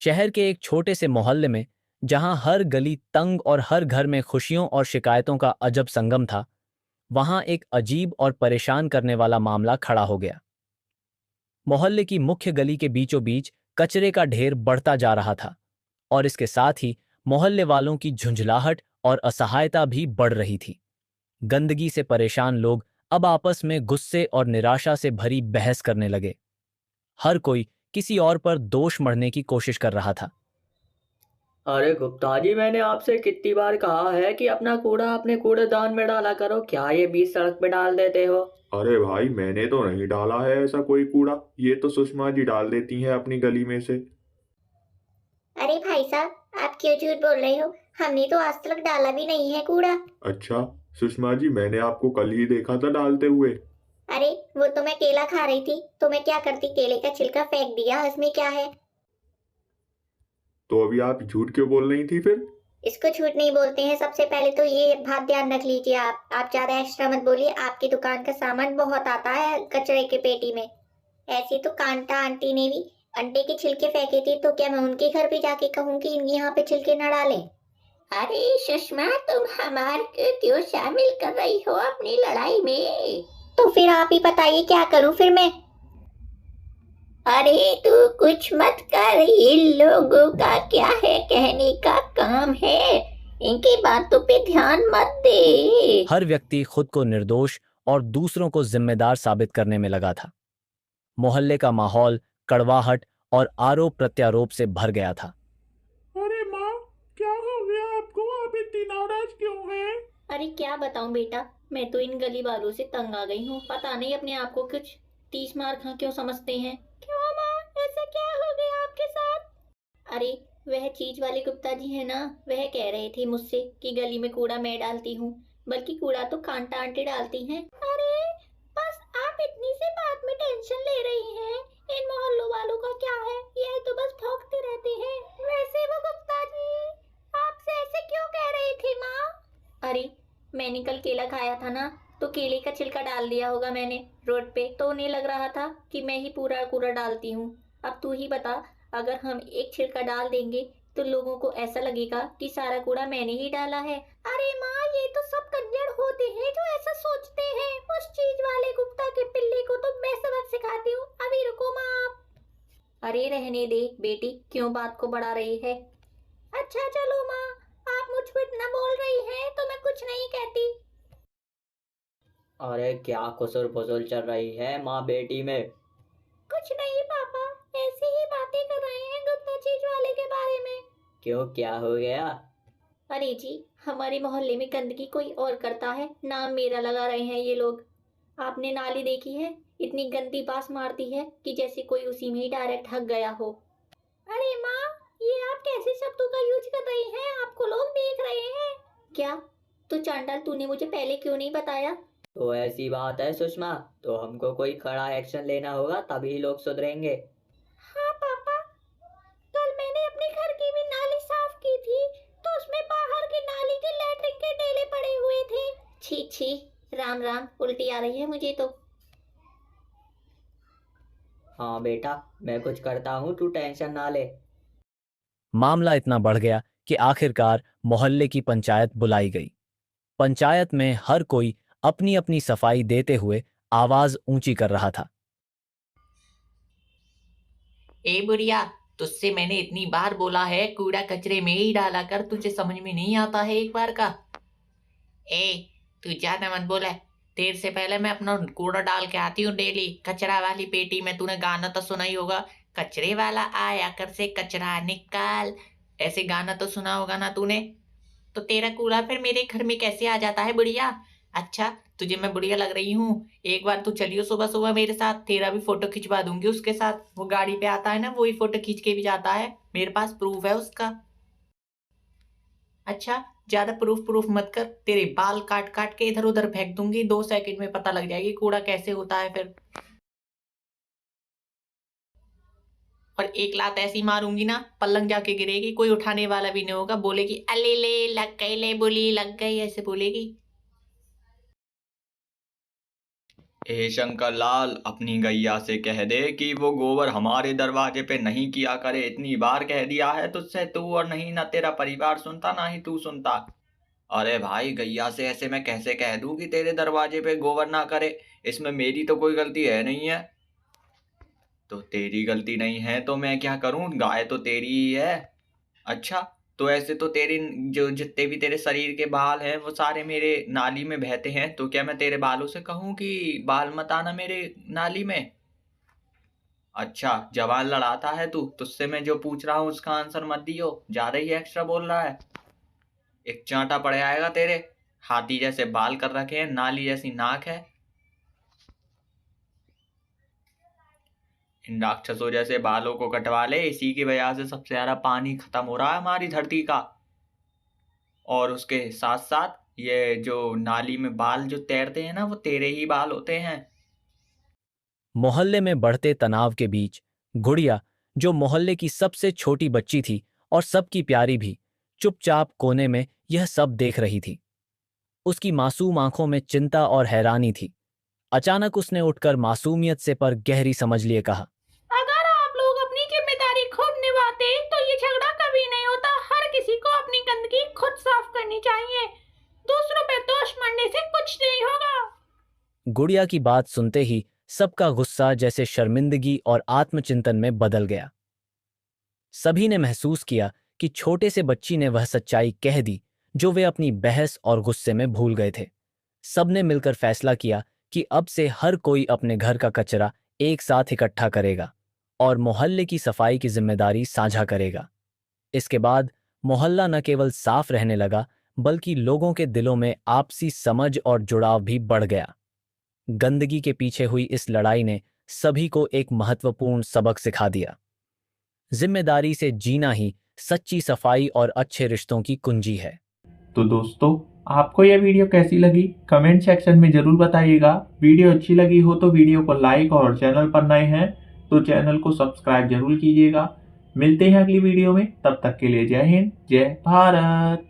शहर के एक छोटे से मोहल्ले में, जहां हर गली तंग और हर घर में खुशियों और शिकायतों का अजब संगम था, वहां एक अजीब और परेशान करने वाला मामला खड़ा हो गया। मोहल्ले की मुख्य गली के बीचों बीच कचरे का ढेर बढ़ता जा रहा था, और इसके साथ ही मोहल्ले वालों की झुंझलाहट और असहायता भी बढ़ रही थी। गंदगी से परेशान लोग अब आपस में गुस्से और निराशा से भरी बहस करने लगे। हर कोई किसी और पर दोष मढ़ने की कोशिश कर रहा था। अरे गुप्ता जी, मैंने आपसे कितनी बार कहा है कि अपना कूड़ा अपने कूड़ेदान में डाला करो। क्या ये बीच सड़क पे डाल देते हो? अरे भाई, मैंने तो नहीं डाला है ऐसा कोई कूड़ा। ये तो सुषमा जी डाल देती हैं अपनी गली में से। अरे भाई साहब, आप क्यों झूठ बोल रहे हो? हमने तो आज तक डाला भी नहीं है कूड़ा। अच्छा, सुषमा जी मैंने आपको कल ही देखा था डालते हुए। अरे, वो तो मैं केला खा रही थी, तो मैं क्या करती, केले का छिलका फेंक दिया, इसमें क्या है? तो अभी आप झूठ क्यों बोल रही थी फिर? इसको झूठ नहीं बोलते हैं। सबसे पहले तो ये बात ध्यान रख लीजिए। आप ज्यादा एक्स्ट्रा मत बोलिए। आपकी दुकान का सामान बहुत आता है कचरे के पेटी में। ऐसी तो कांता आंटी ने भी अंडे के छिलके फेंके थे, तो क्या मैं उनके घर पे जाके कहूँ कि यहाँ पे छिलके न डालें? अरे सुषमा, तुम हमारे को क्यों शामिल कर रही हो अपनी लड़ाई में? तो फिर आप ही बताइए, क्या करूं फिर मैं? अरे तू कुछ मत कर। इन लोगों का क्या है, कहने का काम है। इनकी बातों पे ध्यान मत दे। हर व्यक्ति खुद को निर्दोष और दूसरों को जिम्मेदार साबित करने में लगा था। मोहल्ले का माहौल कड़वाहट और आरोप प्रत्यारोप से भर गया था। अरे माँ, क्या हो गया आपको? आप इतनी नाराज क्यों हैं? अरे क्या बताऊं बेटा, मैं तो इन गली वालों से तंग आ गई हूँ। पता नहीं अपने आप को कुछ तीस मार खा क्यों समझते हैं। क्यों माँ, ऐसा क्या हो गया आपके साथ? अरे, वह चीज वाले गुप्ता जी है ना, वह कह रहे थे मुझसे कि गली में कूड़ा मैं डालती हूँ, बल्कि कूड़ा तो कांटा आंटी डालती हैं। अरे, बस आप इतनी सी बात में टेंशन ले रही हैं। इन मोहल्लों वालों का क्या है, ये तो बस भौंकते रहते हैं। वैसे वो गुप्ता जी आपसे ऐसे क्यों कह रही थी माँ? अरे, मैंने कल केला खाया था ना, तो केले का छिलका डाल दिया होगा मैंने रोड पे, तो उन्हें लग रहा था कि मैं ही पूरा कूड़ा डालती हूँ। अब तू ही बता, अगर हम एक छिलका डाल देंगे तो लोगों को ऐसा लगेगा कि सारा कूड़ा मैंने ही डाला है। अरे माँ, ये तो सब कंजर होते हैं जो ऐसा सोचते हैं। उस चीज वाले गुप्ता के पिल्ले को तो मैं सबक सिखाती हूँ। अभी रुको माँ आप। अरे रहने दे बेटी, क्यों बात को बढ़ा रही है? अच्छा चलो माँ, आप मुझ पर इतना बोल रही हैं तो मैं कुछ नहीं कहती। अरे क्या खुसुर फुसुर चल रही है माँ बेटी में? कुछ नहीं पापा, ऐसी ही बातें कर रहे हैं गुप्ता चीज वाले के बारे में। क्यों, क्या हो गया? अरे जी, हमारे मोहल्ले में गंदगी कोई और करता है, नाम मेरा लगा रहे हैं ये लोग। आपने नाली देखी है? इतनी गंदी बास मारती है कि जैसे कोई उसी में ही डायरेक्ट हक गया हो। अरे माँ, ये आप कैसे शब्दों का यूज कर रही हैं? आपको लोग देख रहे हैं क्या? तो चांडाल, तूने मुझे पहले क्यों नहीं बताया? तो ऐसी बात है सुषमा, तो हमको कोई कड़ा एक्शन लेना होगा तभी लोग सुधरेंगे। हाँ पापा, कल मैंने अपने घर की भी नाली साफ की थी, तो उसमें बाहर की नाली के लैट्रिन के ढेले पड़े हुए थे। छी छी, राम राम, उल्टी आ रही है मुझे तो। हाँ बेटा, मैं कुछ करता हूँ, तू टेंशन ना ले। मामला इतना बढ़ गया कि आखिरकार मोहल्ले की पंचायत बुलाई गई। पंचायत में हर कोई अपनी अपनी सफाई देते हुए आवाज ऊंची कर रहा था। ए बुढ़िया, तुझसे मैंने इतनी बार बोला है कूड़ा कचरे में ही डाला कर, तुझे समझ में नहीं आता है एक बार का? ए, तू ज्यादा मत बोले। देर से पहले मैं अपना कूड़ा डाल के आती हूँ डेली कचरा वाली पेटी में। तूने गाना तो सुना ही होगा, कचरे वाला आया कर से कचरा निकाल। ऐसे गाना तो सुना होगा ना तूने? तो तेरा कूड़ा फिर मेरे घर में कैसे आ जाता है बुढ़िया? अच्छा, तुझे मैं बुढ़िया लग रही हूँ? एक बार तू चलियो सुबह सुबह मेरे साथ, तेरा भी फोटो खिंचवा दूंगी उसके साथ। वो गाड़ी पे आता है ना, वही फोटो खींच के भी जाता है, मेरे पास प्रूफ है उसका। अच्छा, ज्यादा प्रूफ प्रूफ मत कर, तेरे बाल काट काट के इधर उधर फेंक दूंगी, 2 सेकंड में पता लग जाएगी कूड़ा कैसे होता है फिर। और एक लात ऐसी मारूंगी ना, पलंग जाके गिरेगी, कोई उठाने वाला भी नहीं होगा। बोलेगी अले ले लग गई, ले बोली लग गई, ऐसे बोलेगी। ए शंकर लाल, अपनी गैया से कह दे कि वो गोबर हमारे दरवाजे पे नहीं किया करे। इतनी बार कह दिया है तुझसे, तू और नहीं ना तेरा परिवार सुनता ना ही तू सुनता। अरे भाई, गैया से ऐसे मैं कैसे कह दूं कि तेरे दरवाजे पे गोबर ना करे? इसमें मेरी तो कोई गलती है नहीं है। तो तेरी गलती नहीं है तो मैं क्या करूं? गाय तो तेरी ही है। अच्छा, तो ऐसे तो तेरी जो जितने भी तेरे शरीर के बाल हैं वो सारे मेरे नाली में बहते हैं, तो क्या मैं तेरे बालों से कहूं कि बाल मत आना मेरे नाली में? अच्छा, जवान लड़ाता है तू? तुझसे मैं जो पूछ रहा हूँ उसका आंसर मत दियो, ज्यादा ही एक्स्ट्रा बोल रहा है। एक चांटा पड़ जाएगा तेरे। हाथी जैसे बाल कर रखे हैं, नाली जैसी नाक है। इन राक्षसों जैसे बालों को कटवा ले, इसी की वजह से सबसे ज्यादा पानी खत्म हो रहा है हमारी धरती का। और उसके साथ साथ ये जो नाली में बाल जो तैरते हैं ना, वो तेरे ही बाल होते हैं। मोहल्ले में बढ़ते तनाव के बीच गुड़िया, जो मोहल्ले की सबसे छोटी बच्ची थी और सबकी प्यारी भी, चुपचाप कोने में यह सब देख रही थी। उसकी मासूम आंखों में चिंता और हैरानी थी। अचानक उसने उठकर मासूमियत से पर गहरी समझ लिए कहा, अगर आप लोग अपनी जिम्मेदारी खुद निभाते तो ये झगड़ा कभी नहीं होता। हर किसी को अपनी गंदगी खुद साफ करनी चाहिए। दूसरों पे दोष मढ़ने से कुछ नहीं होगा। गुड़िया की बात सुनते ही सबका गुस्सा जैसे शर्मिंदगी और आत्मचिंतन में बदल गया। सभी ने महसूस किया कि छोटे से बच्ची ने वह सच्चाई कह दी जो वे अपनी बहस और गुस्से में भूल गए थे। सबने मिलकर फैसला किया कि अब से हर कोई अपने घर का कचरा एक साथ इकट्ठा करेगा और मोहल्ले की सफाई की जिम्मेदारी साझा करेगा। इसके बाद मोहल्ला न केवल साफ रहने लगा, बल्कि लोगों के दिलों में आपसी समझ और जुड़ाव भी बढ़ गया। गंदगी के पीछे हुई इस लड़ाई ने सभी को एक महत्वपूर्ण सबक सिखा दिया। जिम्मेदारी से जीना ही सच्ची सफाई और अच्छे रिश्तों की कुंजी है। तो दोस्तों, आपको यह वीडियो कैसी लगी कमेंट सेक्शन में जरूर बताइएगा। वीडियो अच्छी लगी हो तो वीडियो को लाइक और चैनल पर नए हैं तो चैनल को सब्सक्राइब जरूर कीजिएगा। मिलते हैं अगली वीडियो में, तब तक के लिए जय हिंद, जय भारत।